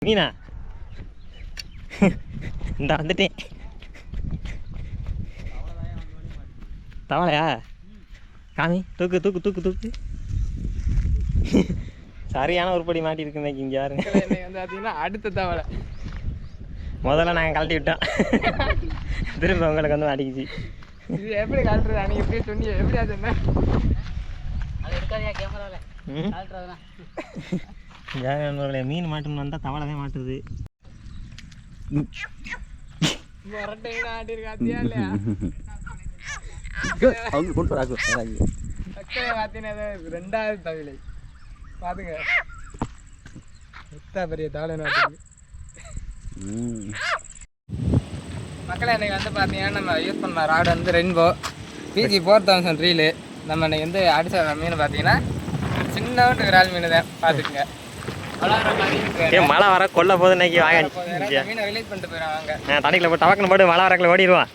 மீனா இந்த வந்துட்டேன். தவளையா? காமி, தூக்கு தூக்கு தூக்கு தூக்கு. சரியான உருப்படி மாட்டிருக்கு இன்னைக்கு. இங்கே யாருங்க வந்து பார்த்தீங்கன்னா அடுத்த தவளை முதல்ல நாங்கள் கழட்டி விட்டோம், திரும்ப உங்களுக்கு வந்து மாட்டிக்கிச்சு. இது எப்படி கழட்டுறது? அன்னைக்கு எப்படி சொன்னீங்க? எப்படி அது என்ன அது எடுக்காதியா கேமராவில் கழட்டுறதுனா? நண்பர்களே, மீன் மாட்டணும்னு வந்தால் தவளை தான் மாட்டுது. முரட்டை ஆட்டிருக்காத்தியா இல்லையா? அவங்க கொண்டு வராங்க சக்கரை பார்த்தீங்கன்னா ரெண்டாவது தவிலை பாத்துங்க. எத்தா பெரிய தவளை நாட்டுக்கு மக்களை. இன்னைக்கு வந்து பார்த்தீங்கன்னா நம்ம யூஸ் பண்ண ராடு வந்து ரெயின்போ பிஜி 4000 ரீலு. நம்ம இன்னைக்கு வந்து அடிச்ச மீன் பார்த்தீங்கன்னா சின்னோண்டு விரால் மீன் தான். பார்த்துக்குங்க. மழை வர கொல்ல போது இன்னைக்கு வாங்க. மீனை ரிலீஸ் பண்ணிட்டு போயிடுவாங்க. தண்ணிக்குள்ள போய் டவக்குன்னு போட்டு மழை வரக்குள்ள ஓடிடுவான்.